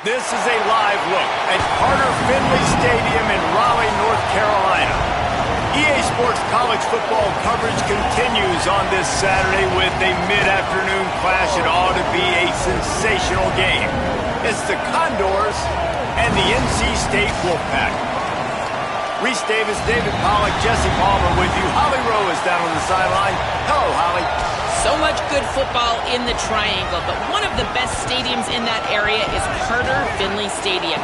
This is a live look at Carter Finley Stadium in Raleigh, North Carolina. EA Sports college football coverage continues on this Saturday with a mid-afternoon clash. It ought to be a sensational game. It's the Condors and the NC State Wolfpack. Reese Davis, David Pollack, Jesse Palmer with you. Holly Rowe is down on the sideline. Hello, Holly. So much good football in the Triangle, but one of the best stadiums in that area is Carter Finley Stadium.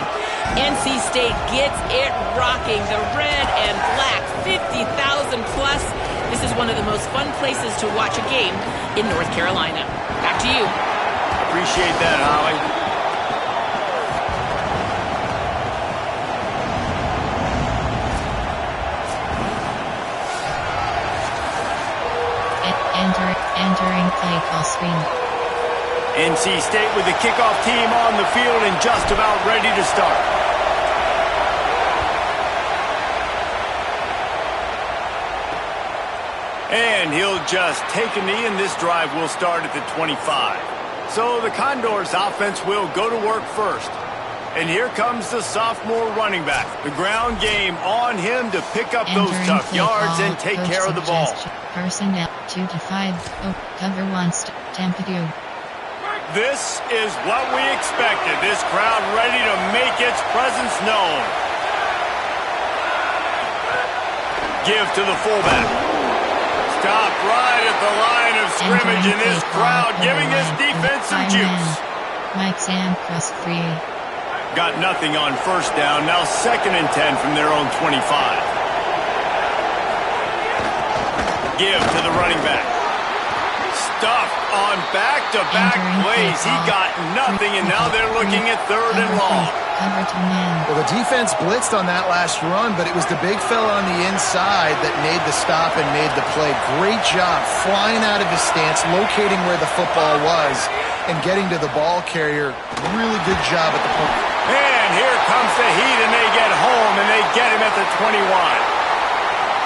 NC State gets it rocking. The red and black, 50,000 plus. This is one of the most fun places to watch a game in North Carolina. Back to you. Appreciate that, Holly. Entering play call screen. NC State with the kickoff team on the field and just about ready to start. And he'll just take a knee, and this drive will start at the 25. So the Condors offense will go to work first. And here comes the sophomore running back. The ground game on him to pick up those tough yards and take care of the ball. Personnel 2 to 5. Oh, cover 1. Tampa 2. This is what we expected. This crowd ready to make its presence known. Give to the fullback. Stop right at the line of scrimmage, and this crowd giving this defense some juice. Mike Sam cross free. Got nothing on first down. Now 2nd and 10 from their own 25. Give to the running back. Stuffed on back-to-back plays. He got nothing, and now they're looking at 3rd and long. Well, the defense blitzed on that last run, but it was the big fella on the inside that made the stop and made the play. Great job flying out of his stance, locating where the football was, and getting to the ball carrier. Really good job at the point. And here comes the heat, and they get home, and they get him at the 21.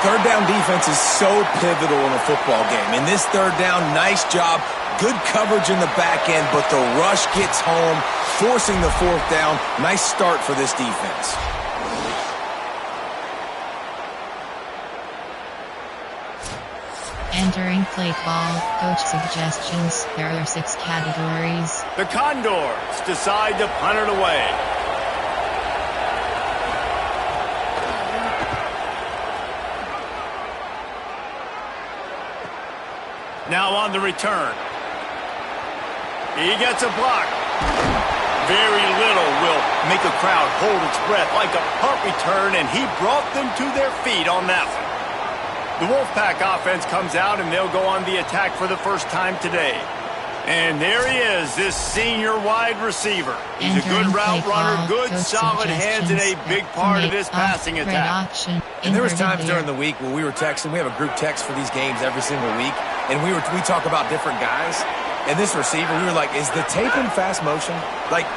Third down defense is so pivotal in a football game. In this third down, nice job. Good coverage in the back end, but the rush gets home, forcing the 4th down. Nice start for this defense. Entering play call, coach suggestions. There are 6 categories. The Condors decide to punt it away. Now on the return. He gets a block. Very little will make a crowd hold its breath like a punt return, and he brought them to their feet on that one. The Wolfpack offense comes out, and they'll go on the attack for the first time today. And there he is, this senior wide receiver. He's a good route runner, good solid hands, and a big part of this passing attack. And there was times during the week where we were texting. We have a group text for these games every single week, and we talk about different guys. And this receiver, we were like, is the tape in fast motion? Like,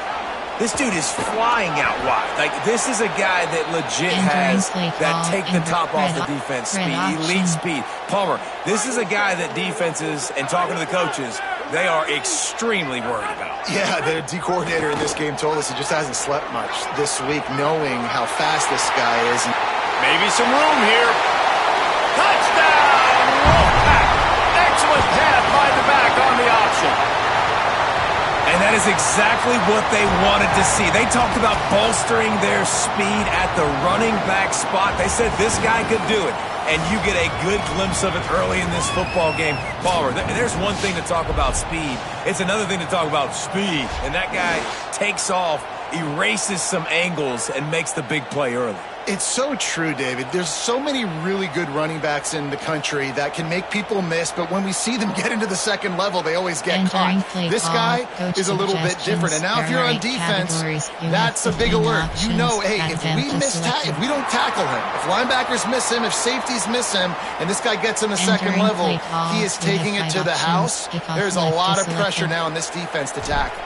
this dude is flying out wide. Like, this is a guy that legit has that take the top off the defense speed, elite speed. Palmer, this is a guy that defenses, and talking to the coaches, they are extremely worried about. Yeah, the D coordinator in this game told us he just hasn't slept much this week, knowing how fast this guy is. Maybe some room here. Touchdown, Wolfpack! Excellent pass by the back on the option. And that is exactly what they wanted to see. They talked about bolstering their speed at the running back spot. They said this guy could do it. And you get a good glimpse of it early in this football game. Palmer, there's one thing to talk about speed. It's another thing to talk about speed. And that guy takes off, erases some angles, and makes the big play early. It's so true, David. There's so many really good running backs in the country that can make people miss, but when we see them get into the second level, they always get caught. This guy is a little bit different. And now if you're on defense, that's a big alert. You know, hey, if we don't tackle him, if linebackers miss him, if safeties miss him, and this guy gets in the second level, he is taking it to the house. There's a lot of pressure now on this defense to tackle.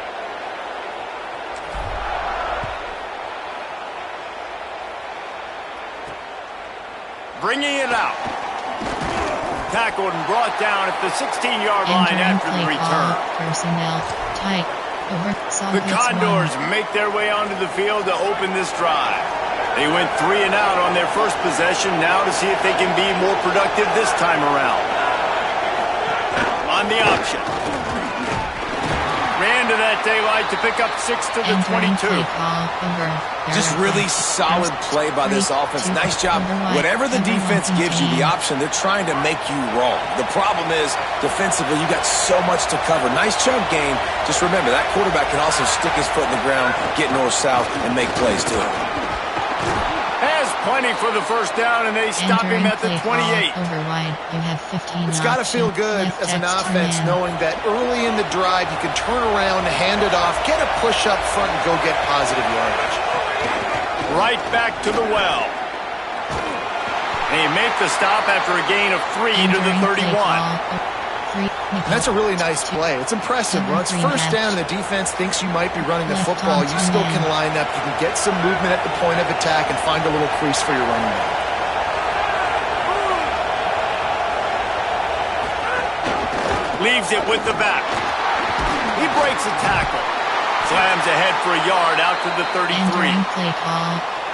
Bringing it out. Tackled and brought down at the 16-yard line after the return. Personnel tight. The Condors make their way onto the field to open this drive. They went 3 and out on their first possession, now to see if they can be more productive this time around. On the option. Ran to that daylight to pick up 6 to the 22. Just really solid play by this offense. Nice job. Whatever the defense gives you the option, they're trying to make you wrong. The problem is, defensively, you got so much to cover. Nice chunk game. Just remember, that quarterback can also stick his foot in the ground, get north-south, and make plays too. Has plenty for the first down, and they stop him at the 28. It's got to feel good as an offense knowing that early in the drive you can turn around, hand it off, get a push up front, and go get positive yardage. Right back to the well. They make the stop after a gain of 3 to the 31. That's a really nice play. It's impressive. When it's first down and the defense thinks you might be running the football, you still can line up. You can get some movement at the point of attack and find a little crease for your running back. Leaves it with the back. He breaks a tackle. Slams ahead for a yard out to the 33.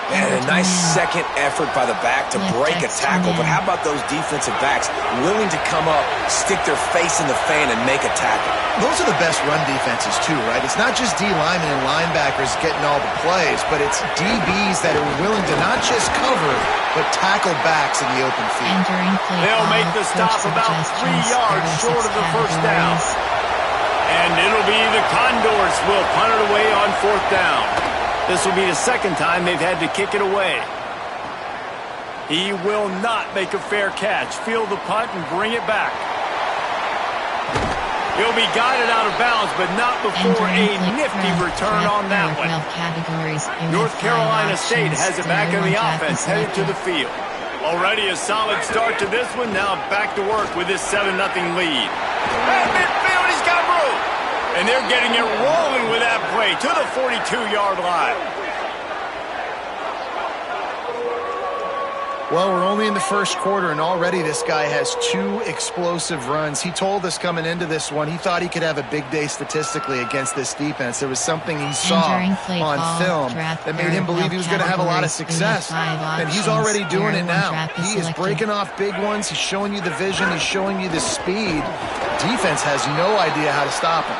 And a nice second effort by the back to break a tackle. But how about those defensive backs willing to come up, stick their face in the fan, and make a tackle? Those are the best run defenses, too, right? It's not just D linemen and linebackers getting all the plays, but it's DBs that are willing to not just cover, but tackle backs in the open field. They'll make the stop about 3 yards short of the first down. And it'll be the Condors will punt it away on 4th down. This will be the second time they've had to kick it away. He will not make a fair catch. Field the punt and bring it back. He'll be guided out of bounds, but not before a nifty return on that one. North Carolina State has it back in the offense, headed to the field. Already a solid start to this one. Now back to work with this 7-0 lead. At midfield, he's got room. And they're getting it rolling with that play to the 42-yard line. Well, we're only in the first quarter, and already this guy has 2 explosive runs. He told us coming into this one he thought he could have a big day statistically against this defense. There was something he saw on film that made him believe he was going to have a lot of success. And he's already doing it now. He is breaking off big ones. He's showing you the vision. He's showing you the speed. Defense has no idea how to stop him.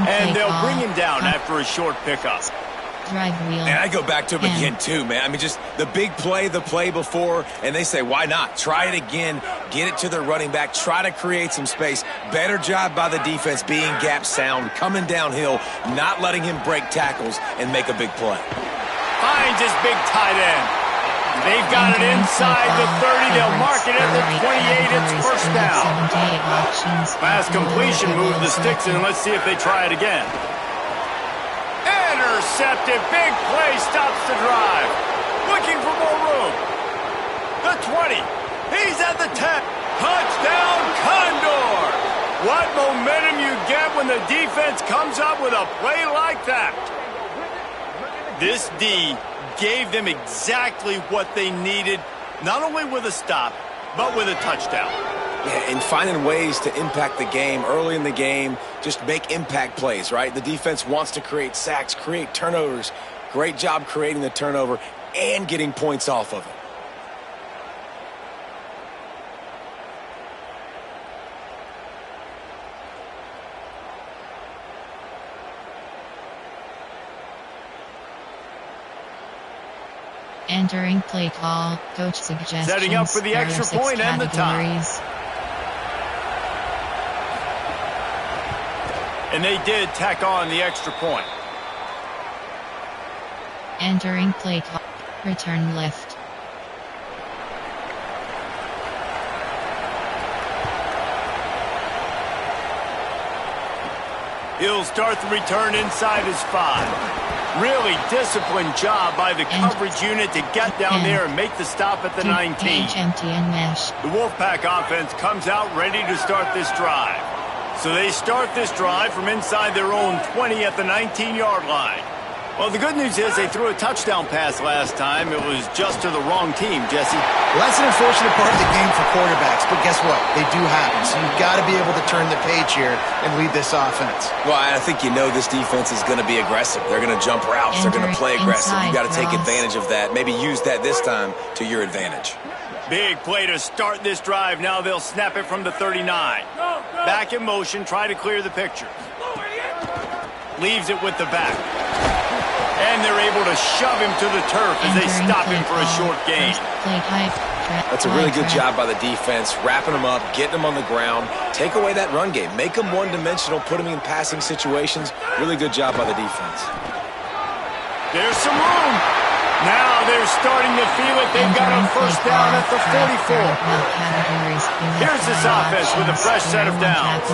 And they'll bring him down after a short pickup. And I go back to him again, too, man. I mean, just the big play, the play before, and they say, why not? Try it again, get it to their running back, try to create some space. Better job by the defense being gap sound, coming downhill, not letting him break tackles and make a big play. Finds his big tight end. They've got it inside the 30. They'll mark it at the 28. It's first down. Fast completion, move the sticks, and let's see if they try it again. Intercepted. Big play stops the drive. Looking for more room. The 20. He's at the 10. Touchdown, Condor. What momentum you get when the defense comes up with a play like that. This D gave them exactly what they needed, not only with a stop, but with a touchdown. Yeah, and finding ways to impact the game early in the game, just make impact plays, right? The defense wants to create sacks, create turnovers. Great job creating the turnover and getting points off of it. Entering play call, coach suggestions. Setting up for the extra point and the time. And they did tack on the extra point. Entering play call, return left. He'll start the return inside his 5. Really disciplined job by the coverage unit to get down there and make the stop at the 19. The Wolfpack offense comes out ready to start this drive. So they start this drive from inside their own 20 at the 19-yard line. Well, the good news is they threw a touchdown pass last time. It was just to the wrong team, Jesse. Well, that's an unfortunate part of the game for quarterbacks, but guess what? They do happen, so you've got to be able to turn the page here and lead this offense. Well, I think this defense is going to be aggressive. They're going to jump routes. They're going to play aggressive. You got to take advantage of that. Maybe use that this time to your advantage. Big play to start this drive. Now they'll snap it from the 39. Back in motion, try to clear the picture. Leaves it with the back. And they're able to shove him to the turf as they stop him for a short gain. That's a really good job by the defense, wrapping them up, getting them on the ground, take away that run game, make them one-dimensional, put them in passing situations. Really good job by the defense. There's some room. Now they're starting to feel it. They've got a first down at the 44. Here's this offense with a fresh set of downs.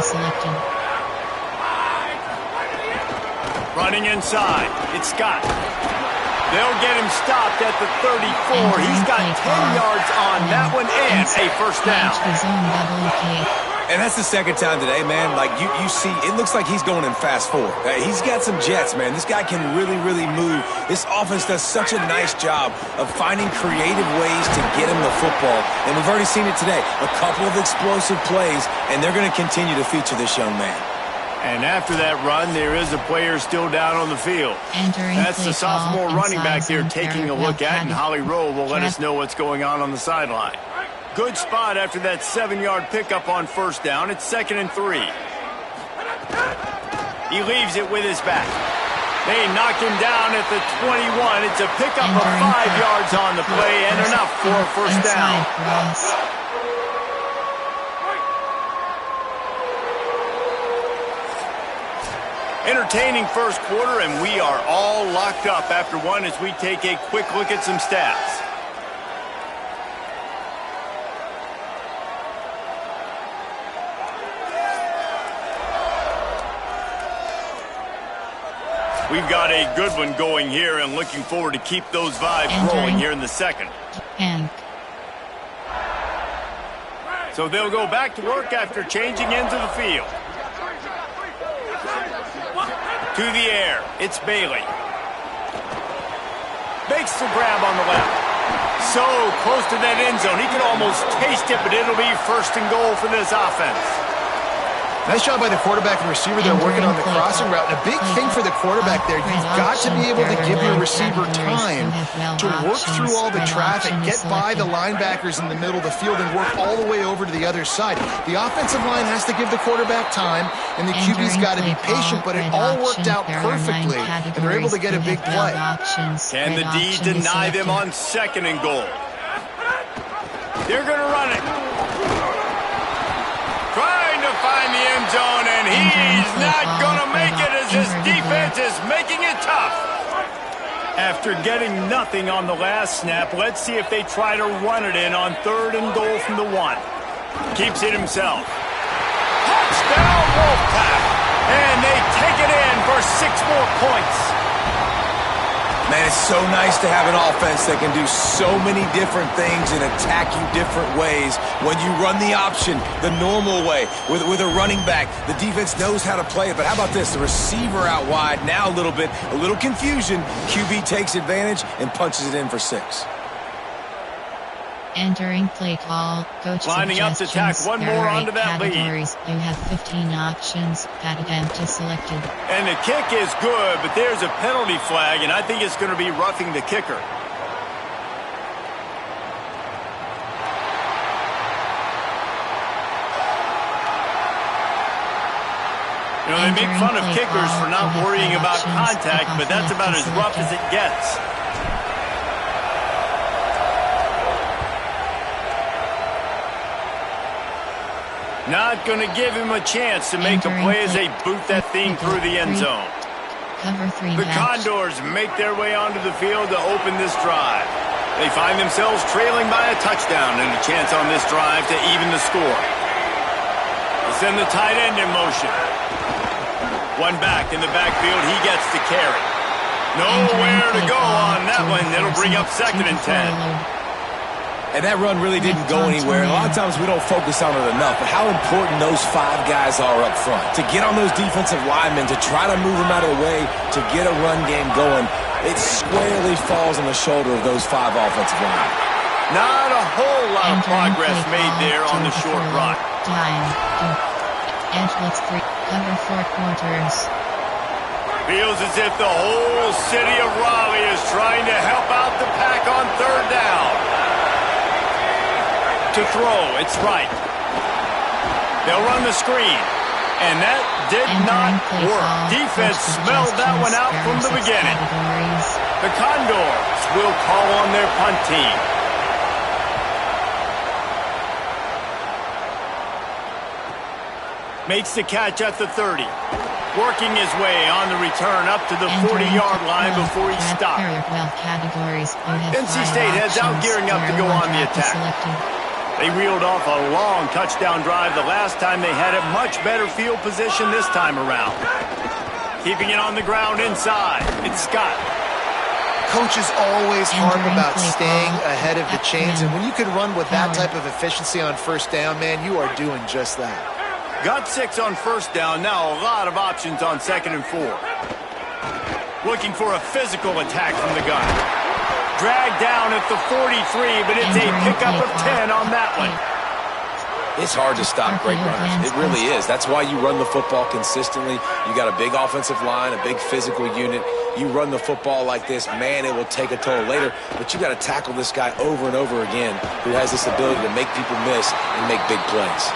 Running inside, it's Scott. They'll get him stopped at the 34. He's got 10 yards on that one and a first down. And that's the second time today, man. Like, you see, it looks like he's going in fast forward. He's got some jets, man. This guy can really, really move. This offense does such a nice job of finding creative ways to get him the football. And we've already seen it today. A couple of explosive plays, and they're going to continue to feature this young man. And after that run, there is a player still down on the field. That's the sophomore running back there taking a look at, and Holly Rowe will let us know what's going on the sideline. Good spot after that 7-yard pickup on first down. It's 2nd and 3. He leaves it with his back. They knock him down at the 21. It's a pickup of 5 yards on the play and enough for a first down. Entertaining first quarter, and we are all locked up after one as we take a quick look at some stats. We've got a good one going here and looking forward to keep those vibes rolling here in the second. So they'll go back to work after changing into the field. To the air, it's Bailey. Makes the grab on the left. So close to that end zone, he can almost taste it, but it'll be 1st and goal for this offense. Nice job by the quarterback and receiver there working on the crossing route. And a big thing for the quarterback there, you've got to be able to give your receiver time to work through all the traffic, get by the linebackers in the middle of the field, and work all the way over to the other side. The offensive line has to give the quarterback time, and the QB's got to be patient, but it all worked out perfectly, and they're able to get a big play. Can the D deny them on 2nd and goal? They're going to run it. Trying to find the end zone, and he's not going to make it as his defense is making it tough. After getting nothing on the last snap, let's see if they try to run it in on 3rd and goal from the 1. Keeps it himself. Touchdown, Wolfpack! And they take it in for 6 more points. Man, it's so nice to have an offense that can do so many different things and attack you different ways. When you run the option the normal way with a running back, the defense knows how to play it. But how about this? The receiver out wide, now a little confusion. QB takes advantage and punches it in for 6. Entering play call, coach lining up to tack one more onto that lead. You have 15 options, empty selected. And the kick is good, but there's a penalty flag, and I think it's going to be roughing the kicker. You know, they make fun of kickers for not worrying about contact, but that's about as rough as it gets. Not going to give him a chance to make a play as they boot that thing through the end zone. The Condors make their way onto the field to open this drive. They find themselves trailing by a touchdown and a chance on this drive to even the score. They send the tight end in motion. One back in the backfield, he gets to carry. Nowhere to go on that one. It'll bring up 2nd and 10. And that run really didn't go anywhere. And a lot of times we don't focus on it enough, but how important those 5 guys are up front. To get on those defensive linemen, to try to move them out of the way, to get a run game going, it squarely falls on the shoulder of those 5 offensive linemen. Not a whole lot of progress made there on the short run. Time. Edge looks 3. Cover 4 quarters. Feels as if the whole city of Raleigh is trying to help out the Pack on 3rd down. To throw, it's right. They'll run the screen. And that did not work. Defense smelled that one out from the beginning. The Condors will call on their punt team. Makes the catch at the 30. Working his way on the return up to the 40-yard line before he stopped. NC State heads out gearing up to go on the attack. They reeled off a long touchdown drive the last time they had it. Much better field position this time around. Keeping it on the ground inside. It's Scott. Coaches always harp about staying ahead of the chains, and when you can run with that type of efficiency on 1st down, man, you are doing just that. Got 6 on 1st down. Now a lot of options on 2nd and 4. Looking for a physical attack from the gun. Dragged down at the 43, but it's a pickup of 10 on that one. It's hard to stop great runners. It really is. That's why you run the football consistently. You got a big offensive line, a big physical unit. You run the football like this, man, it will take a toll later. But you got to tackle this guy over and over again who has this ability to make people miss and make big plays.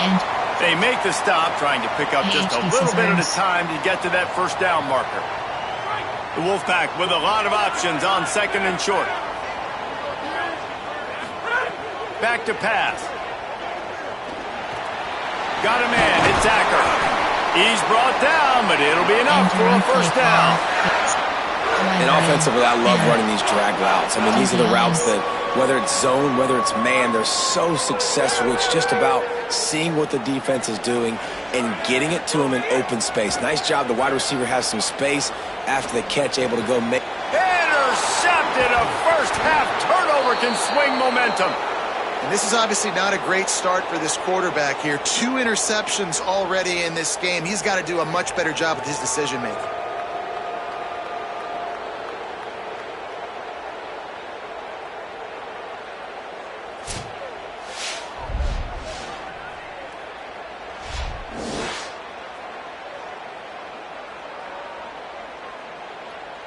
They make the stop, trying to pick up just a little bit at a time to get to that 1st down marker. The Wolfpack with a lot of options on 2nd and short. Back to pass. Got a man. It's Acker. He's brought down, but it'll be enough for a 1st down. And offensively, I love running these drag routes. I mean, these are the routes that, whether it's zone, whether it's man, they're so successful. It's just about seeing what the defense is doing and getting it to them in open space. Nice job. The wide receiver has some space after the catch, able to go make. Intercepted. A 1st half turnover can swing momentum. And this is obviously not a great start for this quarterback here. 2 interceptions already in this game. He's got to do a much better job with his decision-making.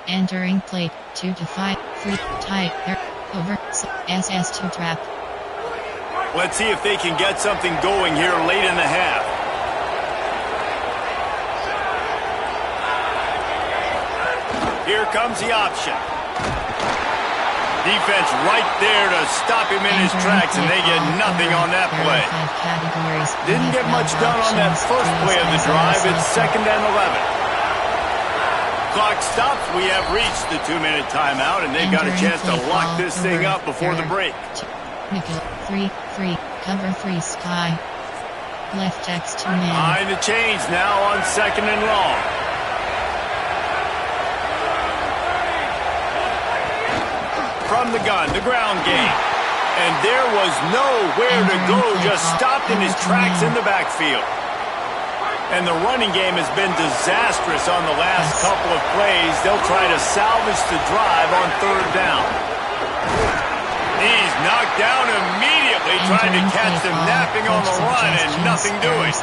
Entering plate 2 to 5, 3, tight, over, SS2 trap. Let's see if they can get something going here late in the half. Here comes the option. Defense right there to stop him in his tracks, and they get nothing on that play. Didn't get much done on that first play of the drive. It's 2nd and 11. Clock stops. We have reached the 2-minute timeout, and they've got a chance to lock this thing up before the break. Nickel 3-3, cover 3 Sky. Left X 2 man. Behind the chains now on 2nd and long. From the gun, the ground game. And there was nowhere to go, just stopped in his tracks in the backfield. And the running game has been disastrous on the last couple of plays. They'll try to salvage the drive on 3rd down. He's knocked down immediately, trying to catch them napping on the run and nothing doing.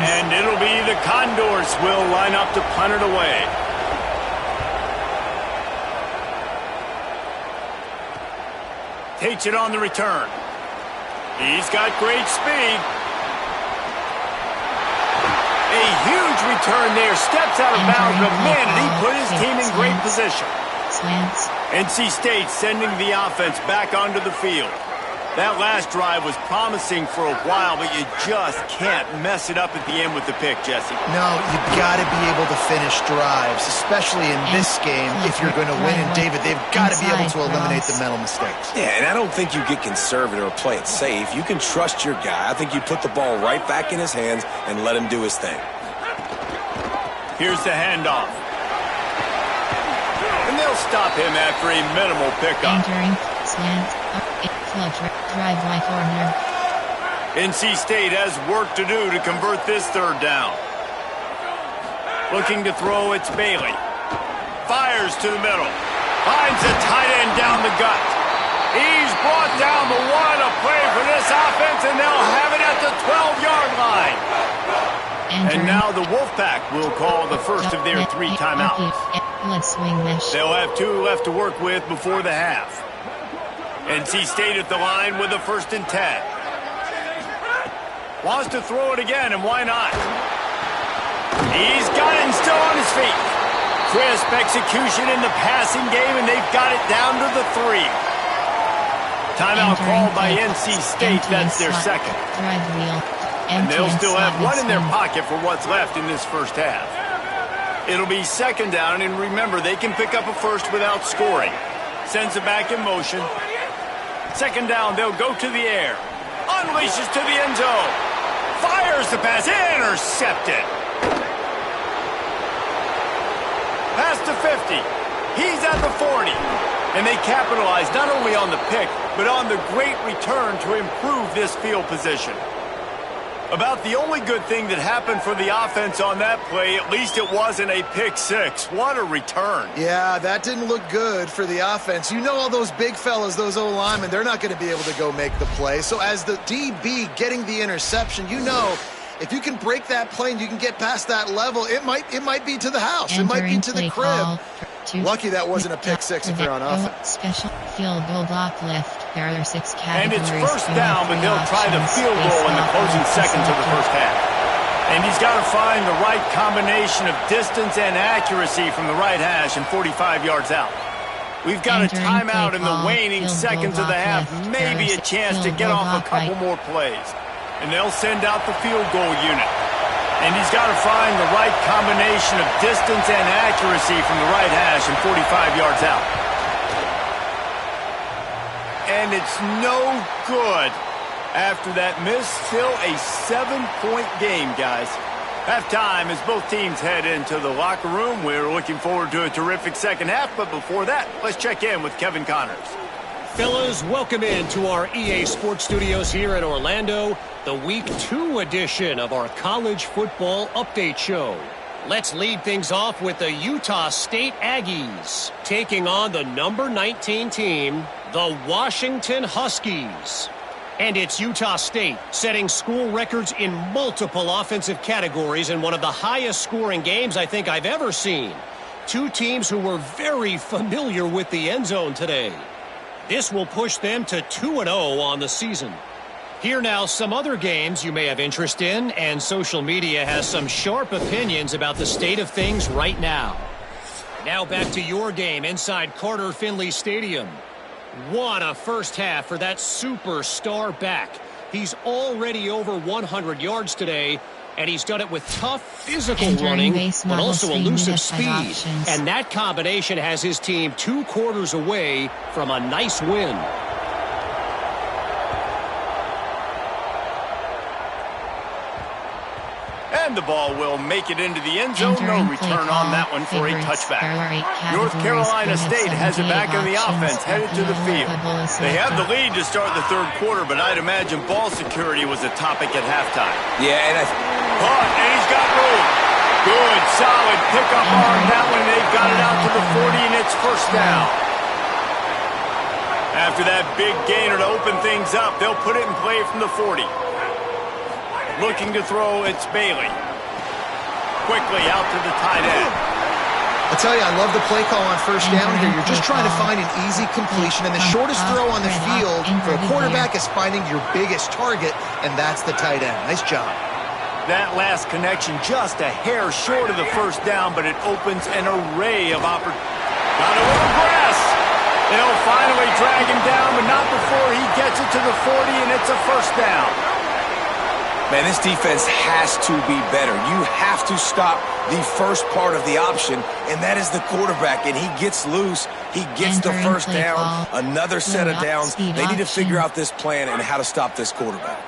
And it'll be the Condors will line up to punt it away. Takes it on the return. He's got great speed. A huge return there. Steps out of bounds, but man, did he put his team in great position. NC State sending the offense back onto the field. That last drive was promising for a while, but you just can't mess it up at the end with the pick, Jesse. No, you've got to be able to finish drives, especially in this game if you're going to win. And, David, they've got to be able to eliminate the mental mistakes. Yeah, and I don't think you get conservative or play it safe. You can trust your guy. I think you put the ball right back in his hands and let him do his thing. Here's the handoff. And they'll stop him after a minimal pickup. Entering slant Drive right corner. NC State has work to do to convert this third down. Looking to throw, it's Bailey. Fires to the middle. Finds a tight end down the gut. He's brought down the one. A play for this offense, and they'll have it at the 12-yard line. And now the Wolfpack will call the first of their 3 timeouts. They'll have 2 left to work with before the half. NC State at the line with a 1st and 10. Wants to throw it again, and why not? He's got it and still on his feet. Crisp execution in the passing game, and they've got it down to the 3. Timeout called by NC State. That's their second. And they'll still have 1 in their pocket for what's left in this first half. It'll be 2nd down, and remember, they can pick up a first without scoring. Sends it back in motion. 2nd down, they'll go to the air. Unleashes to the end zone. Fires the pass. Intercepted. Past the 50. He's at the 40. And they capitalize not only on the pick, but on the great return to improve this field position. About the only good thing that happened for the offense on that play, at least it wasn't a pick 6. What a return. Yeah, that didn't look good for the offense. You know all those big fellas, those O-linemen, they're not going to be able to go make the play. So as the DB getting the interception, you know, if you can break that play and you can get past that level, it might be to the house. It might be to the crib. Lucky that wasn't a pick 6 if you're on offense. Special field goal block left. There are 6 categories. And it's 1st down, but they'll try the field goal in the closing seconds of the first half. And he's got to find the right combination of distance and accuracy from the right hash and 45 yards out. We've got a timeout in the waning seconds of the half. Maybe a chance to get off a couple more plays. And they'll send out the field goal unit. And he's got to find the right combination of distance and accuracy from the right hash and 45 yards out. And it's no good. After that miss, still a 7-point game, guys. Halftime as both teams head into the locker room. We're looking forward to a terrific second half, but before that, let's check in with Kevin Connors. Fellas, welcome into our EA Sports Studios here in Orlando, the Week 2 edition of our College Football Update Show. Let's lead things off with the Utah State Aggies taking on the number 19 team, the Washington Huskies. And it's Utah State setting school records in multiple offensive categories in one of the highest scoring games I think I've ever seen. 2 teams who were very familiar with the end zone today. This will push them to 2-0 on the season. Here now, some other games you may have interest in, and social media has some sharp opinions about the state of things right now. Now back to your game inside Carter Finley Stadium. What a first half for that superstar back. He's already over 100 yards today, and he's done it with tough physical running, but also elusive speed. And that combination has his team 2 quarters away from a nice win. And the ball will make it into the end zone. No return on that one for a touchback. North Carolina State has it back on the offense, headed to the field. They have the lead to start the third quarter, but I'd imagine ball security was a topic at halftime. Yeah, and and he's got room. Good, solid pickup on that one. They've got it out to the 40, and it's 1st down. After that big gainer to open things up, they'll put it in play from the 40. Looking to throw, it's Bailey. Quickly out to the tight end. I tell you, I love the play call on 1st down here. You're just trying to find an easy completion, and the shortest throw on the field for a quarterback is finding your biggest target, and that's the tight end. Nice job. That last connection just a hair short of the 1st down, but it opens an array of opportunities. Got a little grass. They'll finally drag him down, but not before he gets it to the 40, and it's a 1st down. Man, this defense has to be better. You have to stop the first part of the option, and that is the quarterback. And he gets loose. He gets the 1st down, another set of downs. They need to figure out this plan and how to stop this quarterback.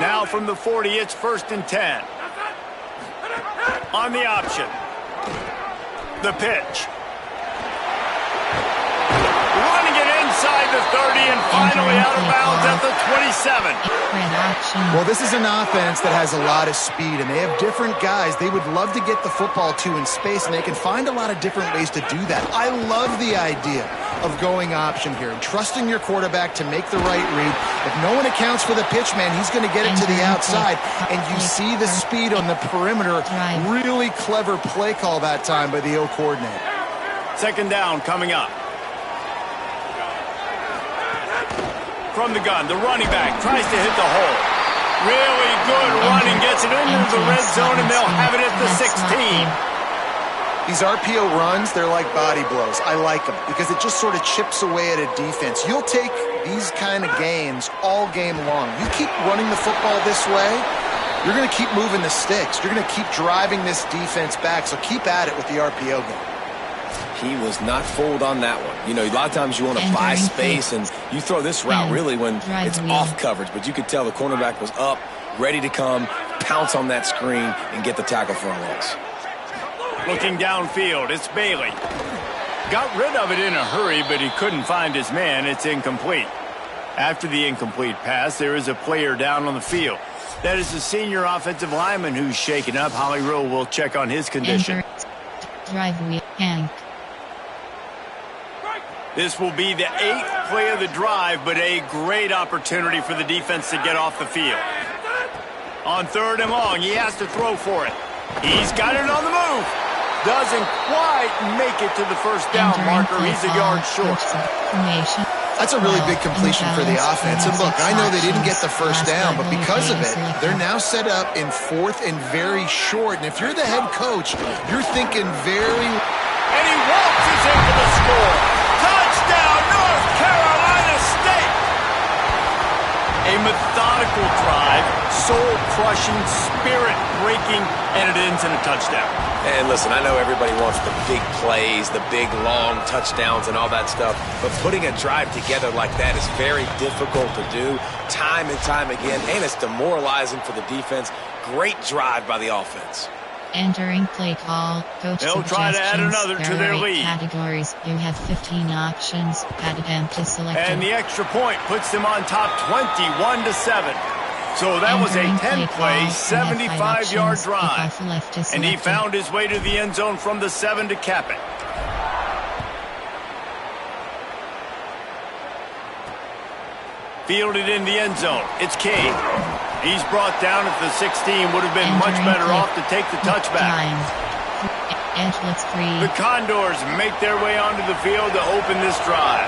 Now from the 40, it's 1st and 10. On the option. The pitch. Running it inside inside the 30 and finally out of bounds at the 27. Well, this is an offense that has a lot of speed, and they have different guys they would love to get the football to in space, and they can find a lot of different ways to do that. I love the idea of going option here and trusting your quarterback to make the right read. If no one accounts for the pitch, man, he's going to get it to the outside, and you see the speed on the perimeter. Really clever play call that time by the O coordinator. Second down coming up. From the gun, the running back tries to hit the hole. Really good running, gets it into the red zone, and they'll have it at the 16. These RPO runs, they're like body blows. I like them because it just sort of chips away at a defense. You'll take these kind of gains all game long. You keep running the football this way, you're going to keep moving the sticks. You're going to keep driving this defense back, so keep at it with the RPO game. He was not fooled on that one. You know, a lot of times you want to buy space, and you throw this route really when it's off coverage. But you could tell the cornerback was up, ready to come, pounce on that screen, and get the tackle for a loss. Looking downfield, it's Bailey. Got rid of it in a hurry, but he couldn't find his man. It's incomplete. After the incomplete pass, there is a player down on the field. That is the senior offensive lineman who's shaken up. Holly Rowe will check on his condition. Driveway, Hank. This will be the 8th play of the drive, but a great opportunity for the defense to get off the field. On 3rd and long, he has to throw for it. He's got it on the move. Doesn't quite make it to the first down marker. He's a yard short. That's a really big completion for the offense. And look, I know they didn't get the first down, but because of it, they're now set up in 4th and very short. And if you're the head coach, you're thinking very... And he waltzes in for the score. Touchdown, North Carolina State! A methodical drive, soul-crushing, spirit-breaking, and it ends in a touchdown. And listen, I know everybody wants the big plays, the big, long touchdowns and all that stuff, but putting a drive together like that is very difficult to do time and time again, and it's demoralizing for the defense. Great drive by the offense. Entering play call, coach They'll try to add another to their lead. Categories. You have 15 options. Add them to select. And the extra point puts them on top 21-7. So that was a 10-play, 75-yard drive. And he found his way to the end zone from the 7 to cap it. Fielded in the end zone. It's Cade. He's brought down at the 16. Would have been much better off to take the touchback. The Condors make their way onto the field to open this drive.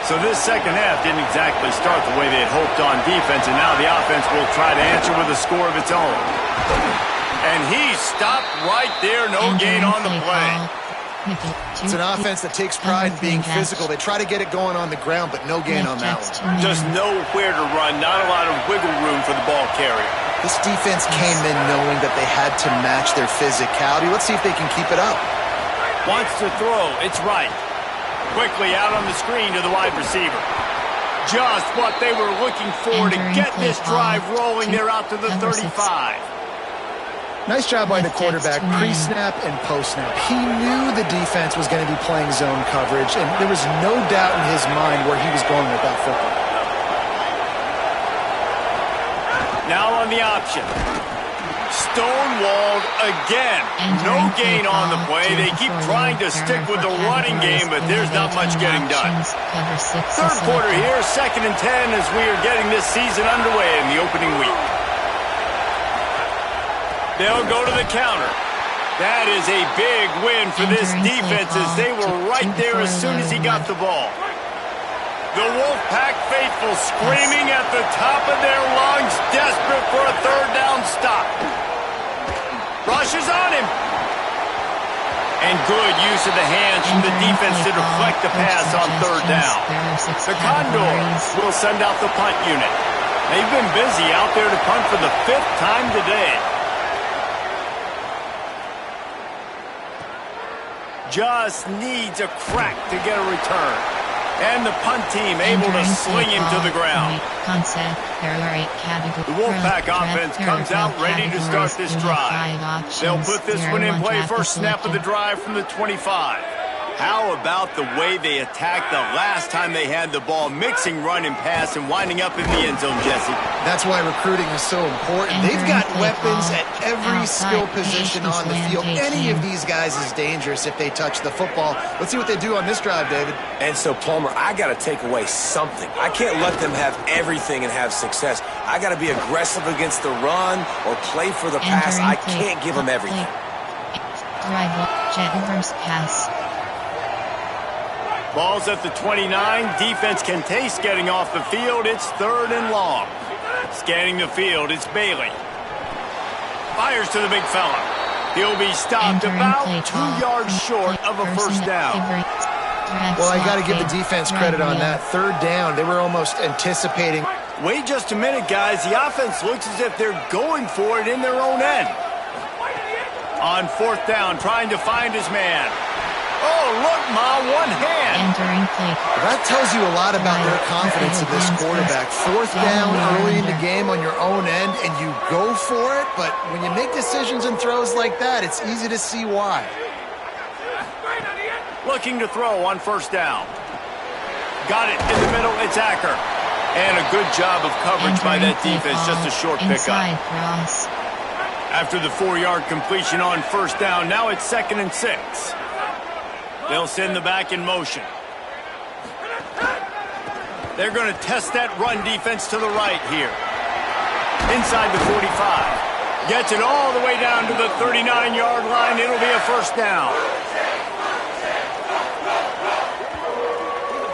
So this second half didn't exactly start the way they had hoped on defense, and now the offense will try to answer with a score of its own. And he stopped right there, no gain on the play. It's an offense that takes pride in being physical. They try to get it going on the ground, but no gain on that one. Just nowhere to run, not a lot of wiggle room for the ball carrier. This defense came in knowing that they had to match their physicality. Let's see if they can keep it up. Wants to throw, it's right. Quickly out on the screen to the wide receiver. Just what they were looking for to get this drive rolling. They're out to the 35. Nice job by the quarterback, pre-snap and post-snap. He knew the defense was going to be playing zone coverage, and there was no doubt in his mind where he was going with that football. Now on the option. Stonewalled again. No gain on the play. They keep trying to stick with the running game, but there's not much getting done. Third quarter here, 2nd and 10 as we are getting this season underway in the opening week. They'll go to the counter. That is a big win for this defense as they were right there as soon as he got the ball. The Wolfpack faithful screaming at the top of their lungs, desperate for a 3rd down stop. Rushes on him. And good use of the hands from the defense to deflect the pass on 3rd down. The Condors will send out the punt unit. They've been busy out there to punt for the 5th time today. Just needs a crack to get a return. And the punt team able to sling him to the ground. The Wolfpack offense comes out ready to start this drive. They'll put this one in play first snap of the drive from the 25. How about the way they attacked the last time they had the ball, mixing run and pass and winding up in the end zone, Jesse? That's why recruiting is so important. They've got weapons at every skill position on the field. Any of these guys is dangerous if they touch the football. Let's see what they do on this drive, David. And so, Palmer, I got to take away something. I can't let them have everything and have success. I got to be aggressive against the run or play for the pass. I can't give them everything. Drive, jet reverse pass. Ball's at the 29. Defense can taste getting off the field. It's 3rd and long. Scanning the field, it's Bailey. Fires to the big fella. He'll be stopped about 2 yards short of a first down. Well, I got to give the defense credit on that. 3rd down, they were almost anticipating. Wait just a minute, guys. The offense looks as if they're going for it in their own end. On 4th down, trying to find his man. Oh, look, Ma, one hand. That tells you a lot about their confidence in this quarterback. 4th down early in the game on your own end, and you go for it, but when you make decisions and throws like that, it's easy to see why. Looking to throw on 1st down. Got it in the middle, it's Acker. And a good job of coverage by that defense, just a short pickup. After the 4-yard completion on 1st down, now it's 2nd and 6. They'll send the back in motion. They're going to test that run defense to the right here. Inside the 45. Gets it all the way down to the 39-yard line. It'll be a 1st down.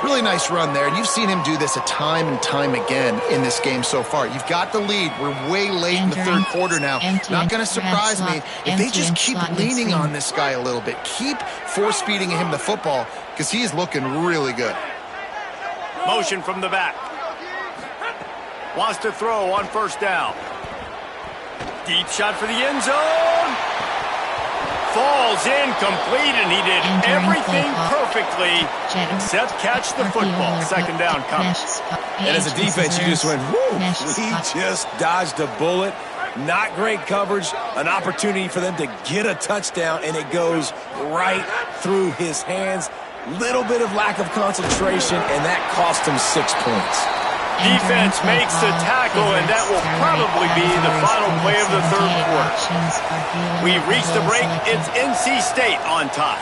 Really nice run there, and you've seen him do this a time and time again in this game so far. You've got the lead. We're way late in the 3rd quarter now. Not going to surprise me if they just keep leaning on this guy a little bit. Keep force-feeding him the football because he's looking really good. Motion from the back. Wants to throw on 1st down. Deep shot for the end zone. Falls incomplete, and he did everything perfectly except catch the football. 2nd down coming. And as a defense, you just went, whoo! He just dodged a bullet. Not great coverage. An opportunity for them to get a touchdown, and it goes right through his hands. Little bit of lack of concentration, and that cost him 6 points. Defense makes the tackle, and that will probably be the final play of the 3rd quarter. We reach the break. It's NC State on top.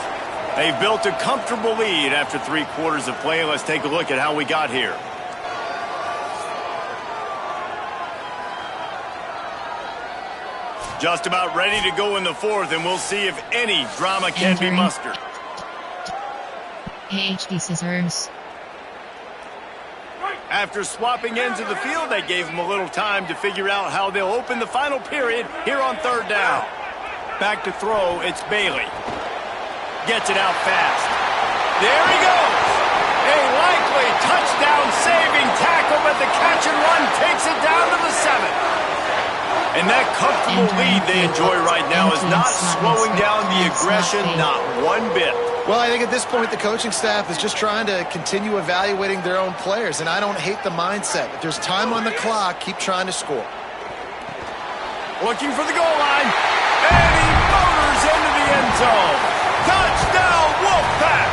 They've built a comfortable lead after 3 quarters of play. Let's take a look at how we got here. Just about ready to go in the 4th, and we'll see if any drama can be mustered. HD scissors. After swapping ends of the field, they gave him a little time to figure out how they'll open the final period here on 3rd down. Back to throw, it's Bailey. Gets it out fast. There he goes. A likely touchdown-saving tackle, but the catch and run takes it down to the 7th. And that comfortable lead they enjoy right now is not slowing down the aggression, not one bit. Well, I think at this point, the coaching staff is just trying to continue evaluating their own players, and I don't hate the mindset. If there's time on the clock, keep trying to score. Looking for the goal line, and he motors into the end zone. Touchdown, Wolfpack!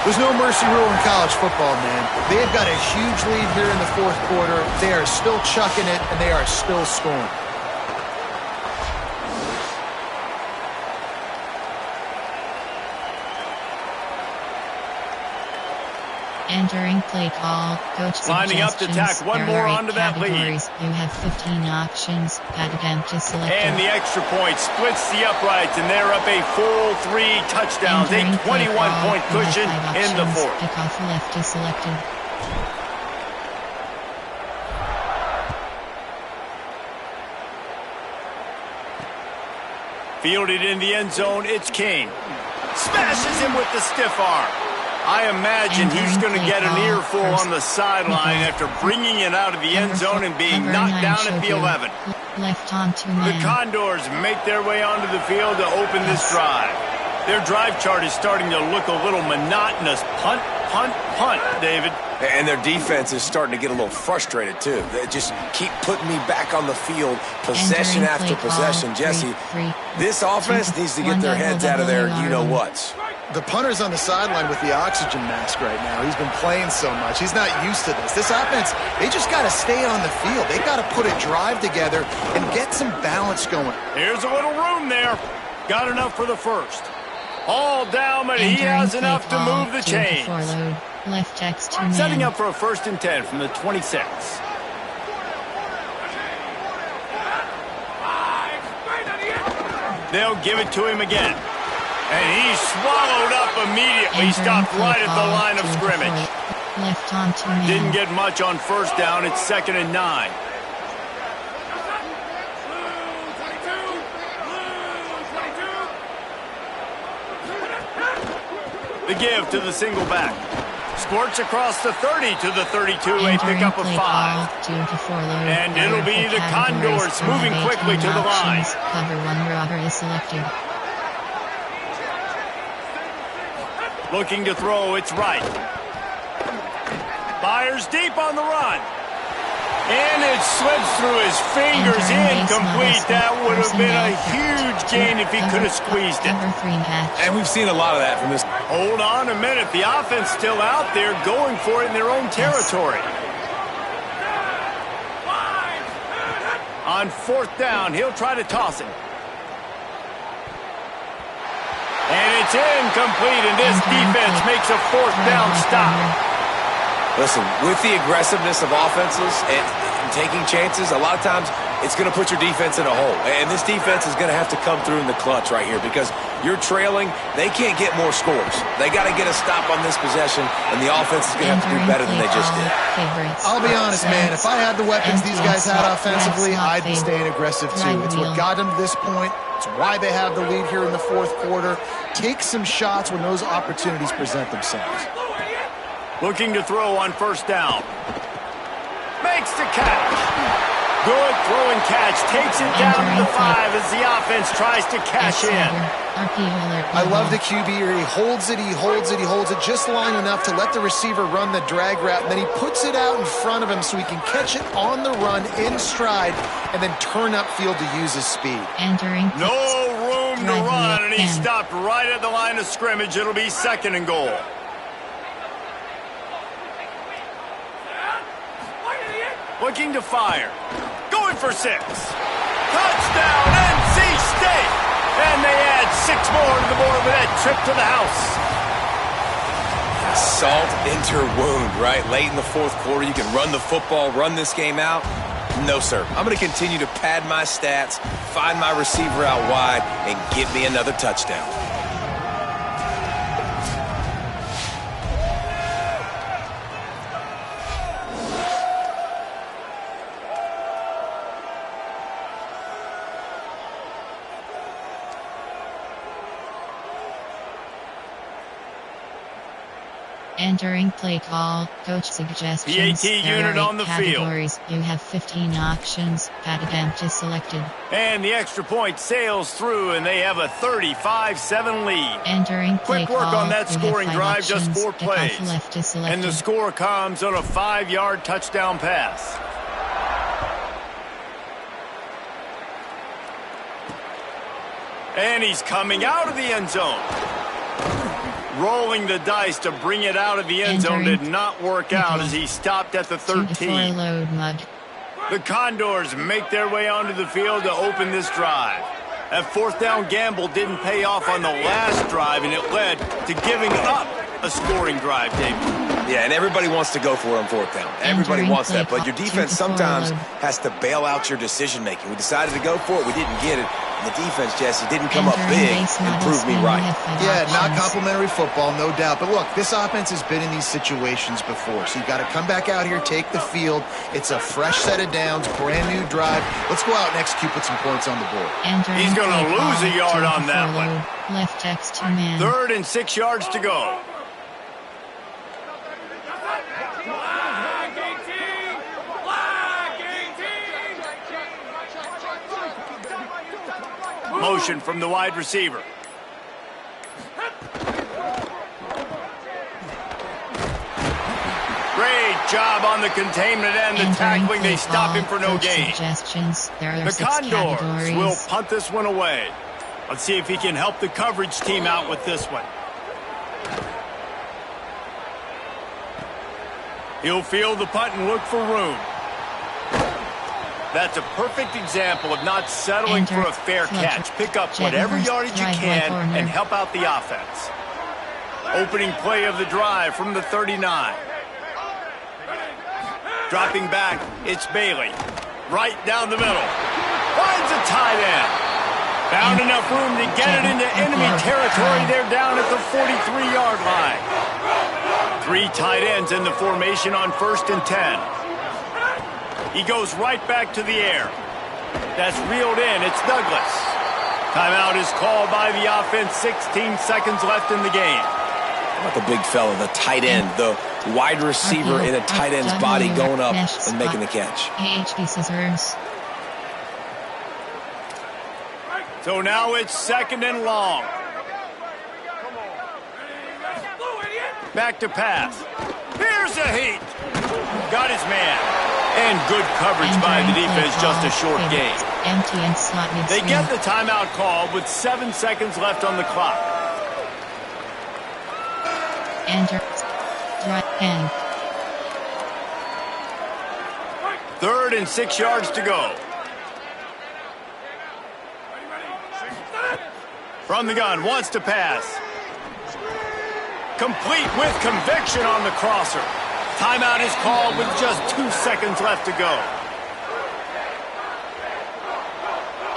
There's no mercy rule in college football, man. They've got a huge lead here in the 4th quarter. They are still chucking it, and they are still scoring. Entering play call. Coach lining up to tack one more onto that lead. You have 15 options. Padded empty selected. And the extra point splits the uprights, and they're up a full 3 touchdowns. A 21-point cushion in the 4th. Kickoff lefty selected. Fielded in the end zone, it's King. Smashes him with the stiff arm. I imagine he's going to get an earful on the sideline after bringing it out of the end zone and being knocked down at the 11. Left on 2 men. The Condors make their way onto the field to open this drive. Their drive chart is starting to look a little monotonous. Punt, punt, punt, David. And their defense is starting to get a little frustrated, too. They just keep putting me back on the field, possession after possession. Jesse, this offense needs to get their heads out of their you-know-whats. The punter's on the sideline with the oxygen mask right now. He's been playing so much. He's not used to this. This offense, they just got to stay on the field. They got to put a drive together and get some balance going. Here's a little room there. Got enough for the first. All down, but he has enough to move the chains. Left X 2 man. Setting up for a 1st and 10 from the 26. They'll give it to him again. And he's swallowed up immediately. Stopped right at the line of scrimmage. Left on 2 man. Didn't get much on 1st down. It's 2nd and 9. The give to the single back. Squirts across the 30 to the 32. A pickup of 5. And it'll be the Condors moving quickly to the line. Cover 1 robber is selected. Looking to throw, it's right. Fires deep on the run. And it slips through his fingers, incomplete. That would have been a huge gain if he could have squeezed it. And we've seen a lot of that from this. Hold on a minute. The offense still out there going for it in their own territory. On 4th down, he'll try to toss it. And it's incomplete, and this defense makes a 4th down stop. Listen, with the aggressiveness of offenses and taking chances, a lot of times it's going to put your defense in a hole. And this defense is going to have to come through in the clutch right here because you're trailing. They can't get more scores. They got to get a stop on this possession, and the offense is going to have to do better than they just did. I'll be honest, man. If I had the weapons these guys had offensively, I'd be staying aggressive too. It's what got them to this point. It's why they have the lead here in the 4th quarter. Take some shots when those opportunities present themselves. Looking to throw on 1st down. Makes the catch. Good throw and catch. Takes it down to the 5 as the offense tries to cash in. I love the QB here. He holds it, he holds it, he holds it just long enough to let the receiver run the drag route. And then he puts it out in front of him so he can catch it on the run in stride and then turn upfield to use his speed. No room to run, and he stopped right at the line of scrimmage. It'll be 2nd and goal. Looking to fire. Going for 6. Touchdown, NC State! And they add 6 more to the board with that trip to the house. Salt into her wound, right? Late in the 4th quarter, you can run the football, run this game out. No, sir. I'm going to continue to pad my stats, find my receiver out wide, and get me another touchdown. Entering play call, coach suggestions. PAT unit on the categories. field. You have 15 options. Padded empty selected. And the extra point sails through, and they have a 35-7 lead. Entering play Quick work call, on that scoring drive, options. just 4 plays. Left is selected. And the score comes on a 5-yard touchdown pass. And he's coming out of the end zone. Rolling the dice to bring it out of the end zone did not work out as he stopped at the 13. Load mud. The Condors make their way onto the field to open this drive. That 4th down gamble didn't pay off on the last drive, and it led to giving up a scoring drive, David. Yeah, and everybody wants to go for it on 4th down. Everybody wants that, but your defense sometimes has to bail out your decision-making. We decided to go for it. We didn't get it. And the defense, Jesse, didn't come up big and prove me right. Yeah, not complimentary football, no doubt. But look, this offense has been in these situations before. So you got to come back out here, take the field. It's a fresh set of downs, brand new drive. Let's go out and execute, put some points on the board. He's going to lose a yard on that one. Left X 2 man. 3rd and 6 yards to go. Motion from the wide receiver. Great job on the containment and the tackling. They stop him for no gain. The Condors will punt this one away. Let's see if he can help the coverage team out with this one. He'll field the punt and look for room. That's a perfect example of not settling for a fair catch. Pick up whatever yardage you can and help out the offense. Opening play of the drive from the 39. Dropping back, it's Bailey. Right down the middle. Finds a tight end. Found enough room to get it into enemy territory. They're down at the 43-yard line. 3 tight ends in the formation on 1st and 10. He goes right back to the air. That's reeled in. It's Douglas. Timeout is called by the offense. 16 seconds left in the game. How about the big fella, the tight end, the wide receiver in a tight end's body going up and making the catch. AHP scissors. So now it's 2nd and long. Back to pass. Here's a heat. Got his man. And good coverage by the defense, just a short gain. Empty and slot mid-screen. They get the timeout called with 7 seconds left on the clock. Enter. Right hand. 3rd and 6 yards to go. From the gun, wants to pass. Complete with conviction on the crosser. Timeout is called with just 2 seconds left to go.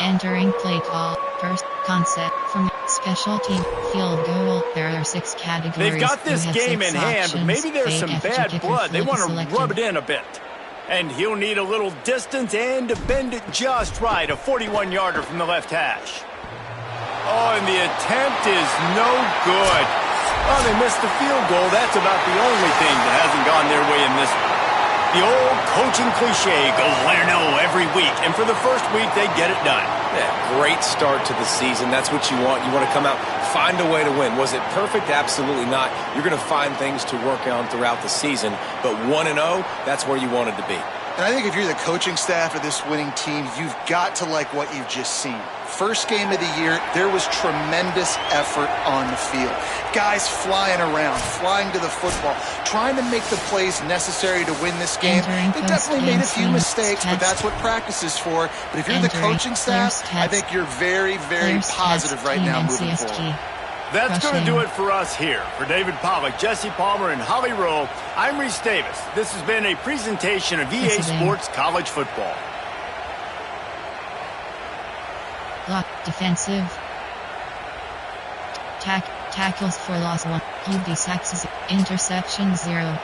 Entering play call. First concept from special team field goal. There are 6 categories. They've got this game in hand, but maybe there's some bad blood. They want to rub it in a bit. And he'll need a little distance and to bend it just right. A 41-yarder from the left hash. Oh, and the attempt is no good. Well, they missed the field goal. That's about the only thing that hasn't gone their way in this one. The old coaching cliche, go 1-0 every week. And for the first week, they get it done. Yeah, great start to the season. That's what you want. You want to come out, find a way to win. Was it perfect? Absolutely not. You're going to find things to work on throughout the season. But 1-0, that's where you wanted to be. And I think if you're the coaching staff of this winning team, you've got to like what you've just seen. First game of the year, there was tremendous effort on the field. Guys flying around, flying to the football, trying to make the plays necessary to win this game. They definitely made a few mistakes, but that's what practice is for. But if you're the coaching staff, I think you're very, very positive right now moving forward. That's going to do it for us here. For David Pollack, Jesse Palmer, and Holly Rowe, I'm Reese Davis. This has been a presentation of EA Sports College Football. Block, defensive. Tackles for loss 1. QB sacks, interception 0.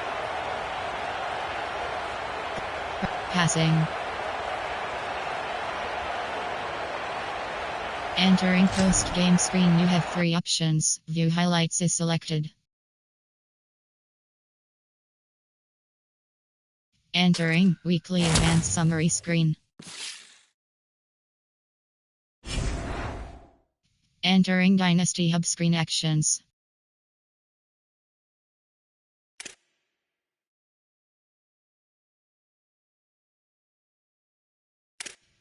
Passing. Entering post-game screen, you have 3 options. View highlights is selected. Entering weekly advanced summary screen. Entering Dynasty Hub screen actions.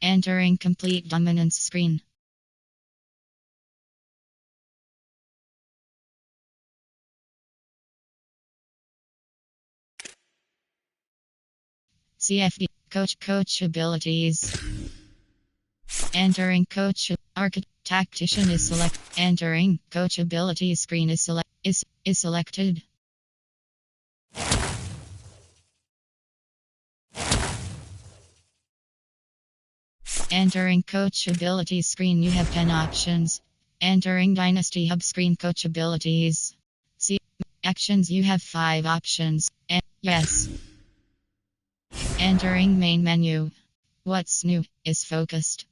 Entering complete dominance screen. CFD coach abilities. Entering coach tactician is select. Entering coach abilities screen is selected. Entering coach abilities screen, you have 10 options. Entering Dynasty Hub screen, coach abilities. See actions, you have 5 options. Yes. Entering main menu. What's new is focused.